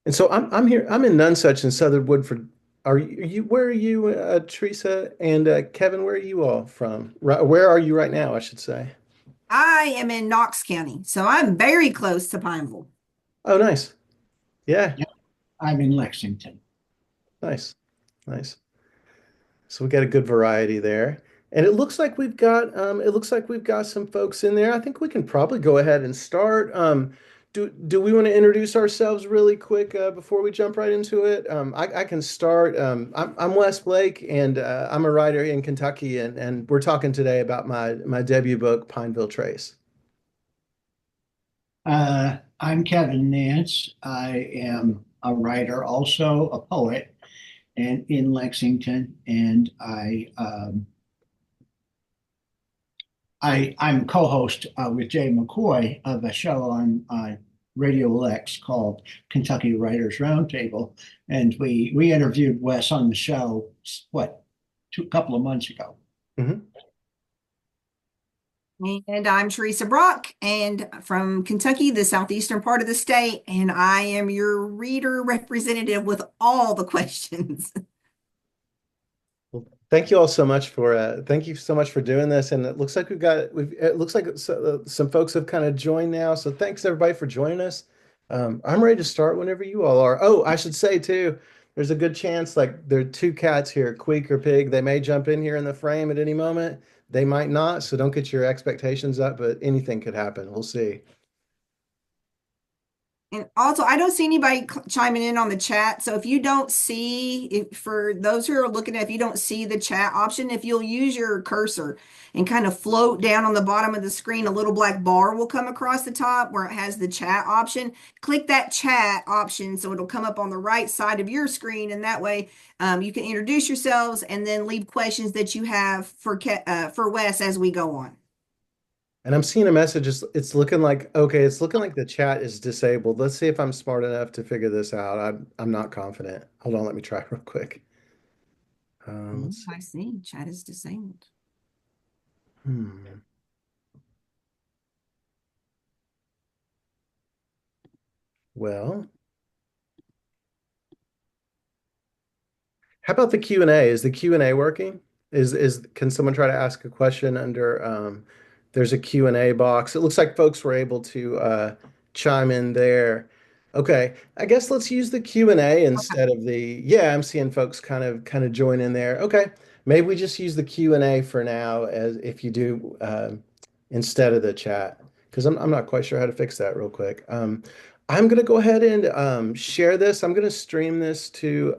And so I'm here. I'm in Nunsuch in Southern Woodford. Where are you, Teresa and Kevin? Where are you all from? Where are you right now, I should say? I am in Knox County, so I'm very close to Pineville. Oh, nice. Yeah, Yep, I'm in Lexington. nice, nice. So we got a good variety there. And it looks like we've got some folks in there. I think we can probably go ahead and start. Do we want to introduce ourselves really quick before we jump right into it? I can start. I'm Wes Blake, and I'm a writer in Kentucky, and we're talking today about my debut book, Pineville Trace. I'm Kevin Nance. I am a writer, also a poet, and in Lexington. And I'm co-host with Jay McCoy of a show on Radio Lex called Kentucky Writers Roundtable, and we interviewed Wes on the show couple of months ago. Mhm. And I'm Teresa Brock, and from Kentucky, the southeastern part of the state, and I am your reader representative with all the questions. Well, thank you so much for doing this. And it looks like it looks like some folks have kind of joined now. So thanks everybody for joining us. I'm ready to start whenever you all are. Oh, I should say too, there's a good chance like there are two cats here, Queek or Pig. They may jump in here in the frame at any moment. They might not, so don't get your expectations up, but anything could happen. We'll see. And also, I don't see anybody chiming in on the chat. So if you don't see, if for those who are looking at, if you don't see the chat option, if you'll use your cursor and kind of float down on the bottom of the screen, a little black bar will come across the top where it has the chat option. Click that chat option so it'll come up on the right side of your screen, and that way you can introduce yourselves and then leave questions that you have for Wes as we go on. And I'm seeing a message. It's looking like okay. It's looking like the chat is disabled. Let's see if I'm smart enough to figure this out. I'm not confident. Hold on, let me try real quick. Let's see. I see. Chat is disabled. Hmm. Well, how about the Q&A? Is the Q&A working? Is can someone try to ask a question under there's a Q&A box. It looks like folks were able to chime in there. Okay, I guess let's use the Q&A instead of the yeah, I'm seeing folks kind of join in there. Okay. Maybe we just use the Q&A for now as if you do instead of the chat because I'm not quite sure how to fix that real quick. I'm gonna go ahead and share this. I'm gonna stream this to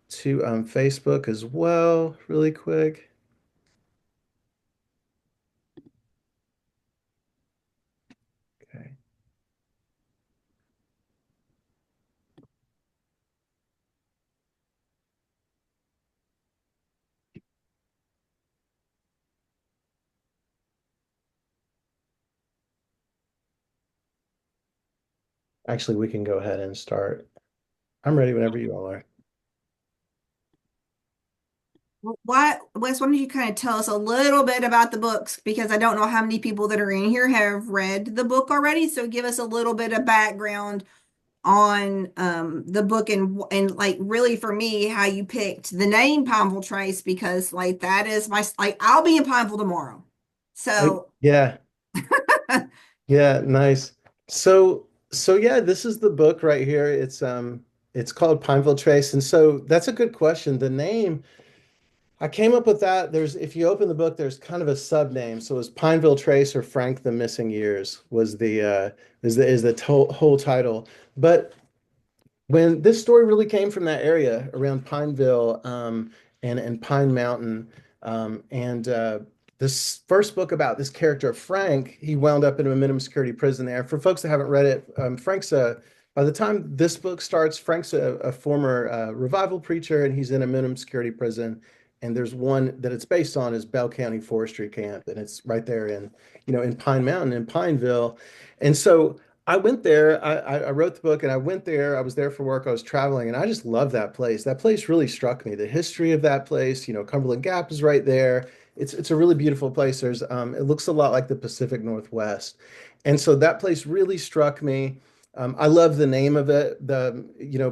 Facebook as well, really quick. Okay. Actually, we can go ahead and start. I'm ready whenever you all are. Wes, why don't you kind of tell us a little bit about the books? Because I don't know how many people that are in here have read the book already. So give us a little bit of background on the book and like really for me, how you picked the name Pineville Trace, because like that is my like I'll be in Pineville tomorrow. Oh, So yeah. Yeah, nice. So yeah, this is the book right here. It's called Pineville Trace. And so that's a good question. The name I came up with that. There's if you open the book, there's kind of a sub name. So it's Pineville Trace or Frank the Missing Years was the is the whole title. But when this story really came from that area around Pineville and Pine Mountain, and this first book about this character Frank, he wound up in a minimum security prison there. For folks that haven't read it, Frank's a by the time this book starts, Frank's a former revival preacher, and he's in a minimum security prison. And there's one that it's based on is Bell County Forestry Camp, and it's right there in Pine Mountain in Pineville. And so I went there. I wrote the book and I went there. I was there for work. I was traveling and I just love that place. That place really struck me. The history of that place, Cumberland Gap is right there. It's a really beautiful place. It looks a lot like the Pacific Northwest. And so that place really struck me. I love the name of it.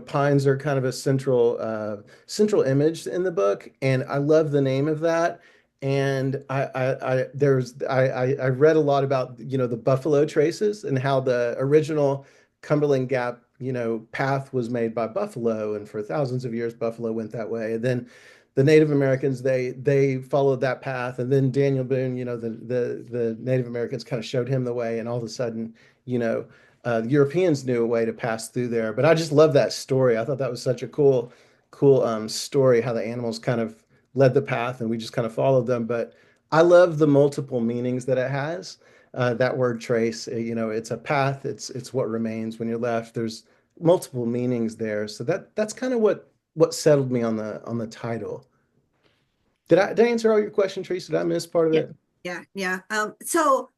Pines are kind of a central image in the book, and I love the name of that. And I read a lot about, the buffalo traces and how the original Cumberland Gap, path was made by buffalo, and for thousands of years buffalo went that way. And then the Native Americans, they followed that path, and then Daniel Boone, the Native Americans kind of showed him the way, and all of a sudden, you know the Europeans knew a way to pass through there. But I just love that story. I thought that was such a cool story, how the animals kind of led the path and we just kind of followed them. But I love the multiple meanings that it has. That word trace, it's a path. It's what remains when you're left. There's multiple meanings there. So that's kind of what settled me on the title. Did I answer all your questions, Teresa? Did I miss part of Yeah, it? yeah. So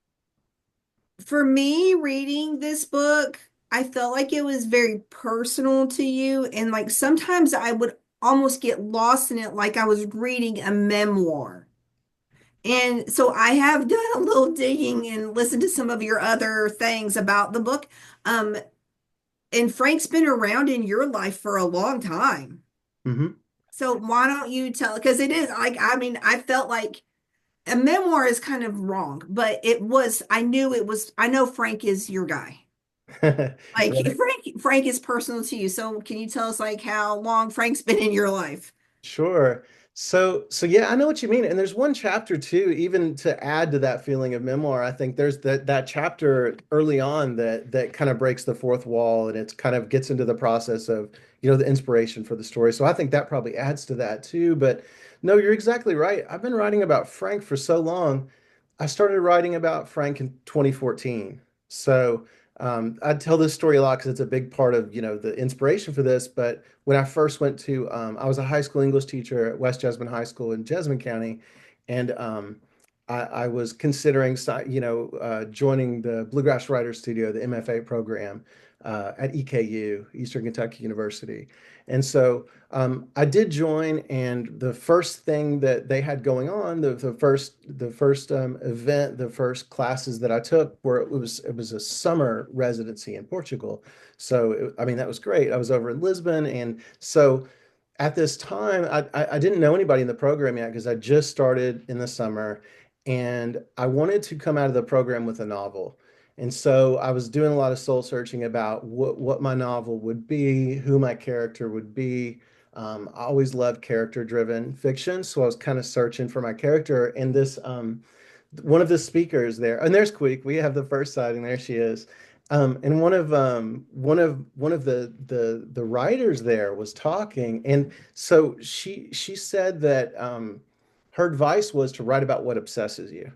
for me, reading this book, I felt like it was very personal to you. And like sometimes I would almost get lost in it, like I was reading a memoir. And so I have done a little digging and listened to some of your other things about the book. Um, and Frank's been around in your life for a long time. Hmm. So why don't you tell? Because it is like, I mean, I felt like a memoir is kind of wrong, but I knew it was, I know Frank is your guy. Like Right. Frank is personal to you. So can you tell us like how long Frank's been in your life? Sure. So yeah, I know what you mean. And there's one chapter too, even to add to that feeling of memoir. I think there's that chapter early on that kind of breaks the fourth wall, and it kind of gets into the process of, the inspiration for the story. So I think that probably adds to that too. But no, you're exactly right. I've been writing about Frank for so long. I started writing about Frank in 2014. So I tell this story a lot because it's a big part of, the inspiration for this. But when I first went to, I was a high school English teacher at West Jessamine High School in Jessamine County, and I was considering, joining the Bluegrass Writers Studio, the MFA program at EKU, Eastern Kentucky University. And so I did join, and the first thing that they had going on, the first event, the first classes that I took were it was a summer residency in Portugal. So I mean that was great. I was over in Lisbon, and so at this time I didn't know anybody in the program yet because I just started in the summer, and I wanted to come out of the program with a novel. And so I was doing a lot of soul searching about what my novel would be, who my character would be. I always loved character driven fiction, so I was kind of searching for my character. And this one of the speakers there, and there's Queek. We have the first sighting. There she is. And one of the writers there was talking, and so she said that her advice was to write about what obsesses you.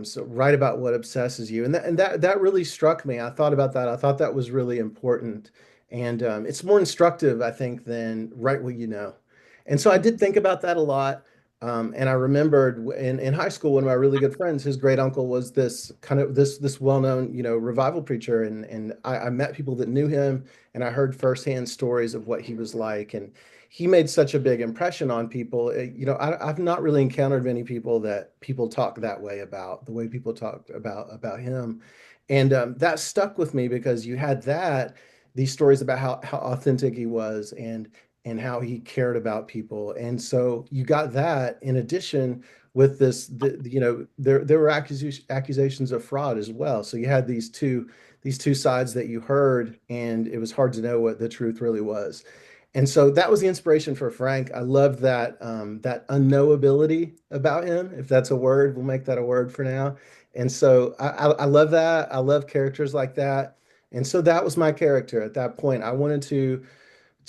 So write about what obsesses you, and that really struck me. I thought about that. I thought that was really important, and it's more instructive, I think, than write what you know. And so I did think about that a lot. And I remembered in high school, one of my really good friends, his great uncle was this well-known, revival preacher, and I met people that knew him, and I heard firsthand stories of what he was like, and he made such a big impression on people. I've not really encountered many people that people talk that way about, the way people talked about him, and that stuck with me because you had these stories about how authentic he was, and how he cared about people. And so you got that in addition with there were accusations of fraud as well. So you had these two sides that you heard, and it was hard to know what the truth really was. And so that was the inspiration for Frank. I love that unknowability about him. If that's a word, we'll make that a word for now. And so I love that. I love characters like that. And so that was my character at that point. I wanted to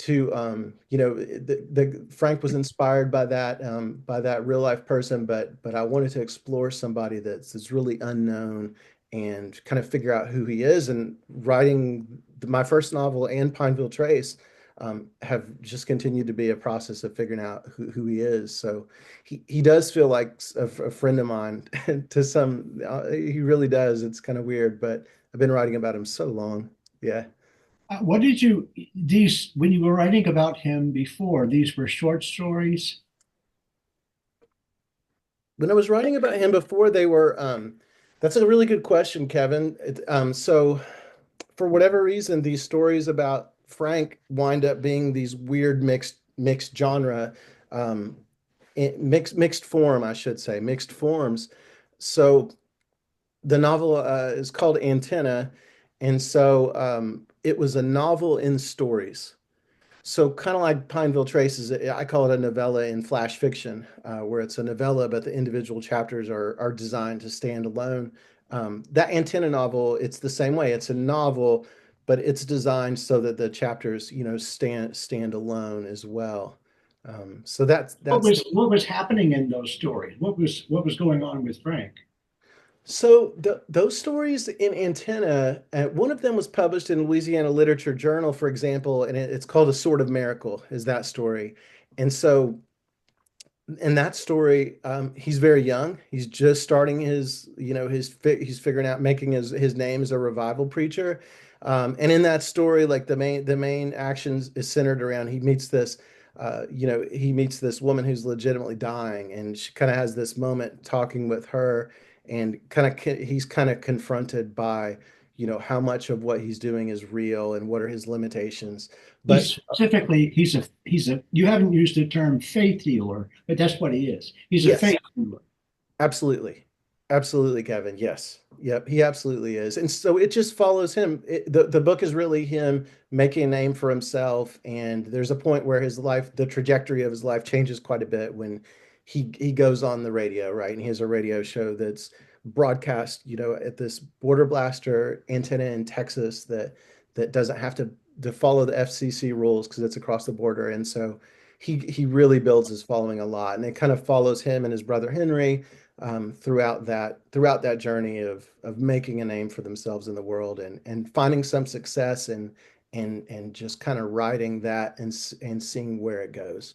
the Frank was inspired by that real life person, but I wanted to explore somebody that's really unknown and kind of figure out who he is. And writing my first novel and Pineville Trace have just continued to be a process of figuring out who he is. So he does feel like a friend of mine to some. He really does. It's kind of weird, but I've been writing about him so long. Yeah. What did you, these, when you were writing about him before, these were short stories? When I was writing about him before, they were, that's a really good question, Kevin. So for whatever reason, these stories about Frank wind up being these weird mixed genre, um, mixed form, I should say, mixed forms. So the novel is called Antenna, and so it was a novel in stories. So kind of like Pineville Trace is, I call it a novella in flash fiction, where it's a novella, but the individual chapters are designed to stand alone. That Antenna novel, it's the same way. It's a novel, but it's designed so that the chapters, stand alone as well. So that's What was happening in those stories? What was going on with Frank? So those stories in Antenna, one of them was published in Louisiana Literature Journal, for example, and it's called A Sword of Miracle, is that story. And so in that story, he's very young. He's just starting he's figuring out making his name as a revival preacher. And in that story, like the main actions is centered around he meets this woman who's legitimately dying, and she kind of has this moment talking with her, and he's kind of confronted by, how much of what he's doing is real and what are his limitations. He's But specifically, you haven't used the term faith healer, but that's what he is. He's a yes. faith healer. Absolutely. Absolutely, Kevin. Yes. Yep, he absolutely is. And so it just follows him. The book is really him making a name for himself. And there's a point where the trajectory of his life changes quite a bit when he goes on the radio, right? And he has a radio show that's broadcast, at this border blaster antenna in Texas that doesn't have to follow the FCC rules because it's across the border. And so he really builds his following a lot. And it kind of follows him and his brother Henry throughout that journey of making a name for themselves in the world and finding some success and just kind of riding that and seeing where it goes.